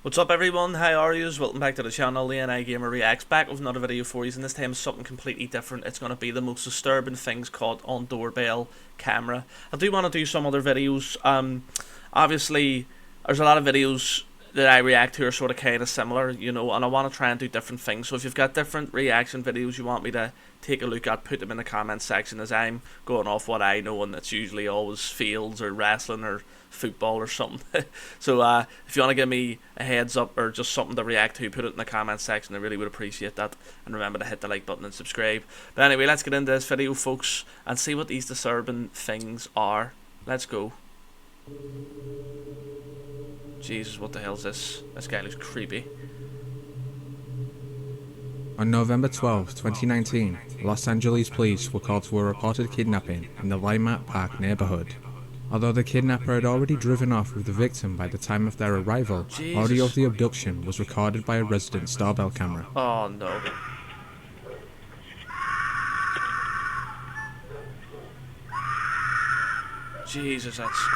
What's up everyone, how are yous? Welcome back to the channel, the.NI.gamerreacts, back with another video for you, and this time is something completely different. It's going to be the most disturbing things caught on Doorbell Camera. I do want to do some other videos. Obviously, there's a lot of videos that I react to are sort of kind of similar, you know, and I want to try and do different things. So if you've got different reaction videos you want me to take a look at, put them in the comments section, as I'm going off what I know, and it's usually always fields or wrestling or football or something. So if you want to give me a heads up or just something to react to, put it in the comments section. I really would appreciate that, and remember to hit the like button and subscribe. But anyway, let's get into this video, folks, and see what these disturbing things are. Let's go. Jesus, what the hell is this? This guy looks creepy. On November 12, 2019, Los Angeles police were called to a reported kidnapping in the Limat Park neighborhood. Although the kidnapper had already driven off with the victim by the time of their arrival, audio of the abduction was recorded by a resident's doorbell camera. Oh no. Jesus, that's...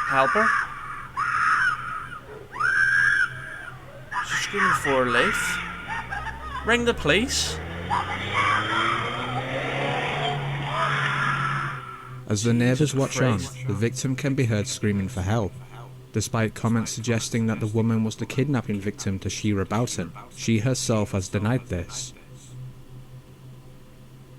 Help her? She's screaming for her life. Ring the police. As the neighbours Jesus watch on, Christ. the victim can be heard screaming for help. Despite comments suggesting that the woman was the kidnapping victim to Shira Boughton, she herself has denied this.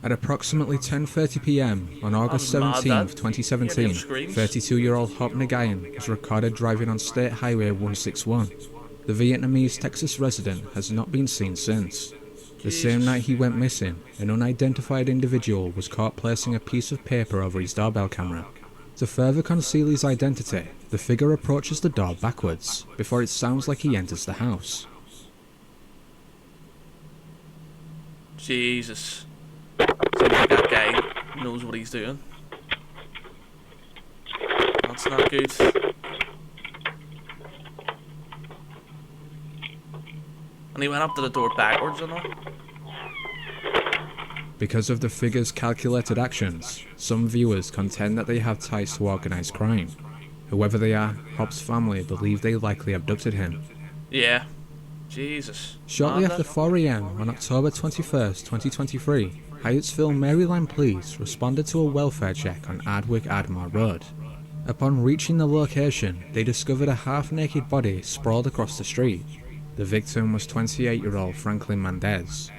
At approximately 10:30 PM on August 17, 2017, 32-year-old Hop Nagayan was recorded driving on State Highway 161. The Vietnamese Texas resident has not been seen since. The same night he went missing, an unidentified individual was caught placing a piece of paper over his doorbell camera. To further conceal his identity, the figure approaches the door backwards, before it sounds like he enters the house. Jesus. Seems like that guy knows what he's doing. That's not good. And he went up to the door backwards, you know? Because of the figure's calculated actions, some viewers contend that they have ties to organised crime. Whoever they are, Hop's family believe they likely abducted him. Yeah. Jesus. Shortly after 4 AM on October 21st, 2023, Hyattsville, Maryland police responded to a welfare check on Ardwick-Ardmore Road. Upon reaching the location, they discovered a half-naked body sprawled across the street. The victim was 28-year-old Franklin Mendez.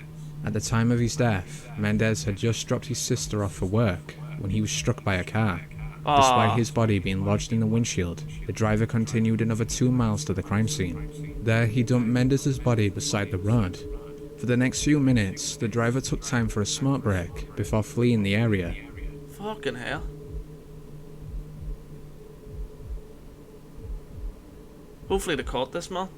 At the time of his death, Mendez had just dropped his sister off for work when he was struck by a car. Despite his body being lodged in the windshield, the driver continued another 2 miles to the crime scene. There, he dumped Mendez's body beside the road. For the next few minutes, the driver took time for a smoke break before fleeing the area. Fucking hell. Hopefully they caught this man.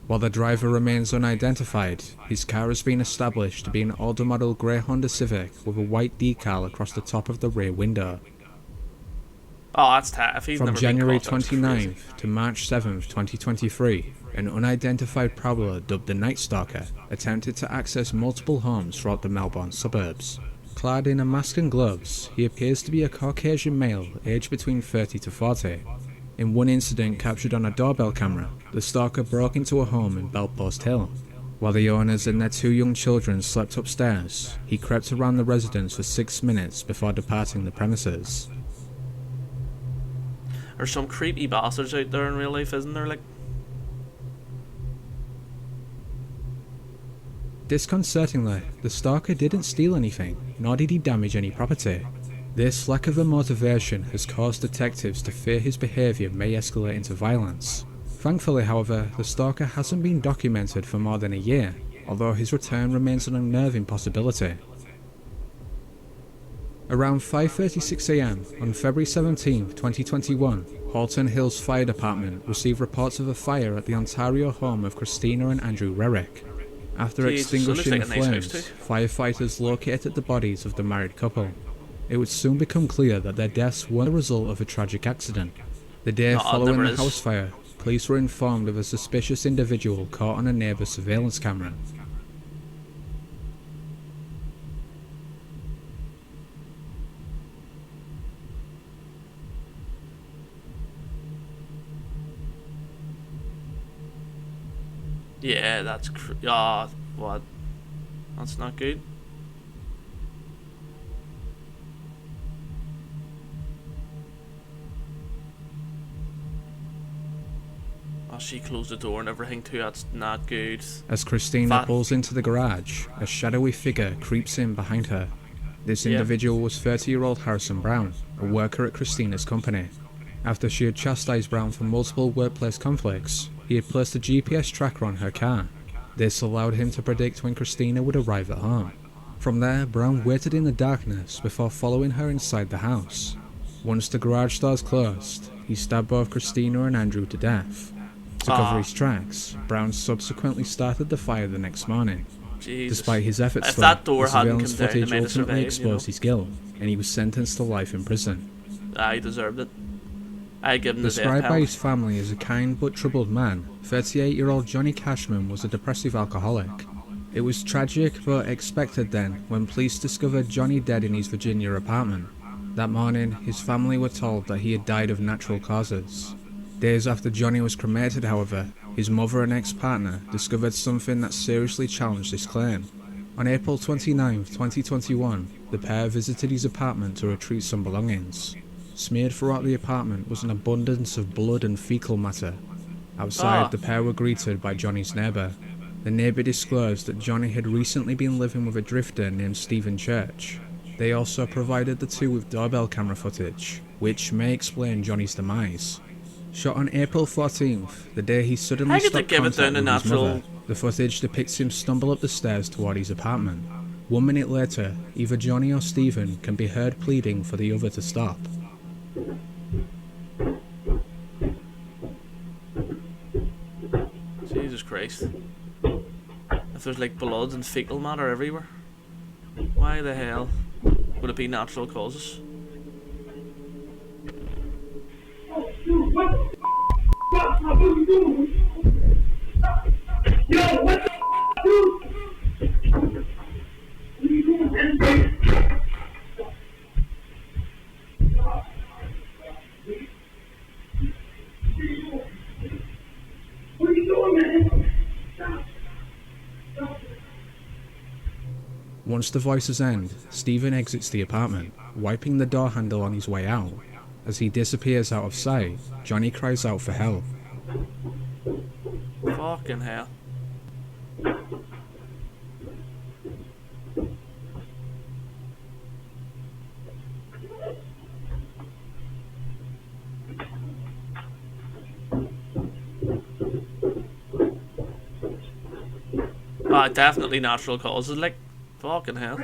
While the driver remains unidentified, his car has been established to be an older model grey Honda Civic with a white decal across the top of the rear window. Oh, that's tough. From January 29th to March 7th, 2023, an unidentified prowler dubbed the Night Stalker attempted to access multiple homes throughout the Melbourne suburbs. Clad in a mask and gloves, he appears to be a Caucasian male aged between 30 to 40. In one incident captured on a doorbell camera, the stalker broke into a home in Belpost Hill. While the owners and their 2 young children slept upstairs, he crept around the residence for 6 minutes before departing the premises. There's some creepy bastards out there in real life, isn't there? Like, Disconcertingly, the stalker didn't steal anything, nor did he damage any property. This lack of a motivation has caused detectives to fear his behaviour may escalate into violence. Thankfully, however, the stalker hasn't been documented for more than a year, although his return remains an unnerving possibility. Around 5:36 AM on February 17, 2021, Halton Hills Fire Department received reports of a fire at the Ontario home of Christina and Andrew Rerick. After extinguishing the flames, firefighters located the bodies of the married couple. It would soon become clear that their deaths were the result of a tragic accident. The day following the house fire, police were informed of a suspicious individual caught on a neighbour's surveillance camera. Yeah, that's ah, what? That's not good. Oh, she closed the door and everything too. That's not good. As Christina pulls into the garage, a shadowy figure creeps in behind her. This individual was 30-year-old Harrison Brown, a worker at Christina's company. After she had chastised Brown for multiple workplace conflicts, he had placed a GPS tracker on her car. This allowed him to predict when Christina would arrive at home. From there, Brown waited in the darkness before following her inside the house. Once the garage doors closed, he stabbed both Christina and Andrew to death. To cover his tracks, Brown subsequently started the fire the next morning. Jesus. Despite his efforts, if that door the hadn't surveillance come down, footage they might have ultimately survived, exposed his guilt, and he was sentenced to life in prison. He deserved it. I give him the death Described by penalty. his family as a kind but troubled man, 38-year-old Johnny Cashman was a depressive alcoholic. It was tragic but expected then when police discovered Johnny dead in his Virginia apartment. That morning, his family were told that he had died of natural causes. Days after Johnny was cremated, however, his mother and ex-partner discovered something that seriously challenged this claim. On April 29, 2021, the pair visited his apartment to retrieve some belongings. Smeared throughout the apartment was an abundance of blood and fecal matter. Outside, the pair were greeted by Johnny's neighbour. The neighbour disclosed that Johnny had recently been living with a drifter named Stephen Church. They also provided the two with doorbell camera footage, which may explain Johnny's demise. Shot on April 14th, the day he suddenly stopped contact with his mother, the footage depicts him stumble up the stairs toward his apartment. 1 minute later, either Johnny or Stephen can be heard pleading for the other to stop. Jesus Christ. If there's like blood and fecal matter everywhere, why the hell would it be natural causes? Dude, what the fuck? What are you doing? Yo, what the dude? What are you doing, man? What are you doing, man? Stop. Once the voices end, Stephen exits the apartment, wiping the door handle on his way out. As he disappears out of sight, Johnny cries out for help. Fucking hell. Definitely natural causes, like, fucking hell.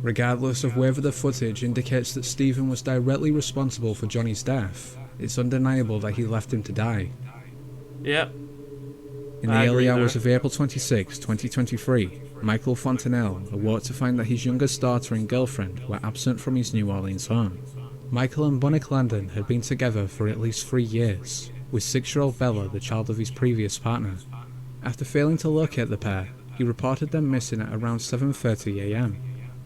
Regardless of whether the footage indicates that Stephen was directly responsible for Johnny's death, it's undeniable that he left him to die. Yep. In the early hours of April 26, 2023, Michael Fontenelle awoke to find that his youngest daughter and girlfriend were absent from his New Orleans home. Michael and Bunnick Landon had been together for at least 3 years, with 6-year-old Bella the child of his previous partner. After failing to locate the pair, he reported them missing at around 7:30 AM.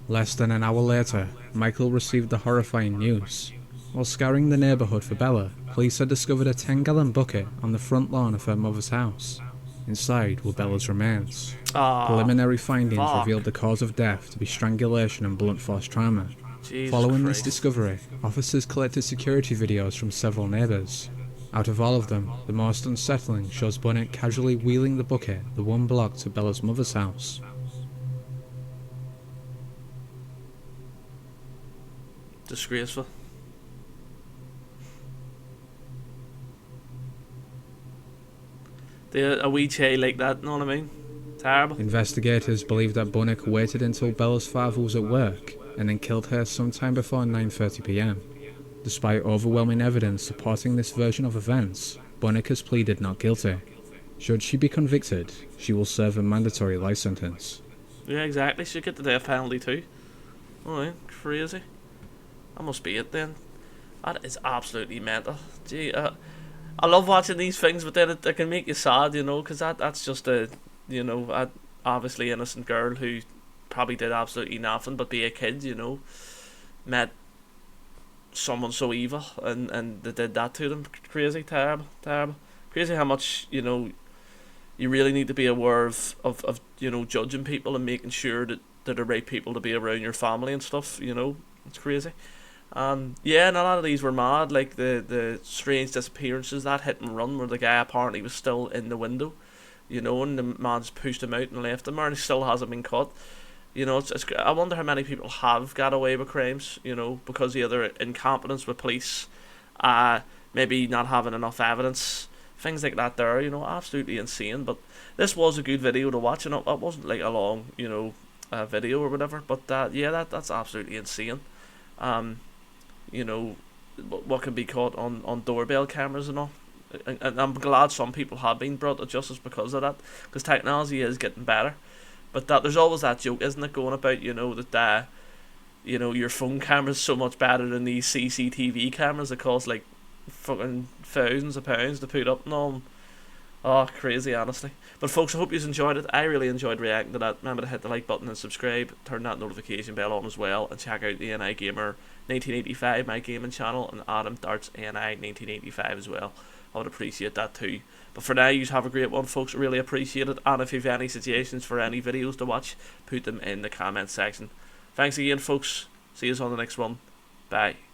Less than an hour later, Michael received the horrifying news. While scouring the neighbourhood for Bella, police had discovered a 10-gallon bucket on the front lawn of her mother's house. Inside were Bella's remains. Preliminary findings revealed the cause of death to be strangulation and blunt force trauma. Following this discovery, officers collected security videos from several neighbours. Out of all of them, the most unsettling shows Bunnick casually wheeling the bucket the 1 block to Bella's mother's house. Disgraceful. A wee chey like that, know what I mean? Terrible. Investigators believe that Bunnick waited until Bella's father was at work and then killed her sometime before 9:30 PM. Despite overwhelming evidence supporting this version of events, Bunnick has pleaded not guilty. Should she be convicted, she will serve a mandatory life sentence. Yeah, exactly. She'll get the death penalty too. Alright, crazy. That must be it then. That is absolutely mental. Gee, I love watching these things, but then it can make you sad, you know, because that's just a, you know, a obviously innocent girl who probably did absolutely nothing but be a kid, you know, met someone so evil and they did that to them. Crazy, terrible, terrible. crazy how much, you know, you really need to be aware of you know, judging people and making sure that they're the right people to be around your family and stuff, you know. It's crazy. Yeah, and a lot of these were mad, like the strange disappearances, that hit and run where the guy apparently was still in the window, you know, and the man just pushed him out and left him there, and he still hasn't been caught. You know, I wonder how many people have got away with crimes, you know, because of either incompetence with police, maybe not having enough evidence, things like that there, you know, absolutely insane. But this was a good video to watch, and it wasn't like a long, you know, video or whatever, but yeah, that's absolutely insane. You know, what can be caught on doorbell cameras and all. And I'm glad some people have been brought to justice because of that, because technology is getting better. But that there's always that joke, isn't it, going about, you know, that you know, your phone camera's so much better than these CCTV cameras that cost like fucking thousands of pounds to put up and all. Oh, crazy, honestly. But folks, I hope you enjoyed it. I really enjoyed reacting to that. Remember to hit the like button and subscribe. Turn that notification bell on as well. And check out the N.I. Gamer 1985, my gaming channel, and Adam Darts N.I. 1985 as well. I would appreciate that too. But for now, you have a great one, folks. Really appreciate it. And if you have any suggestions for any videos to watch, put them in the comment section. Thanks again, folks. See you on the next one. Bye.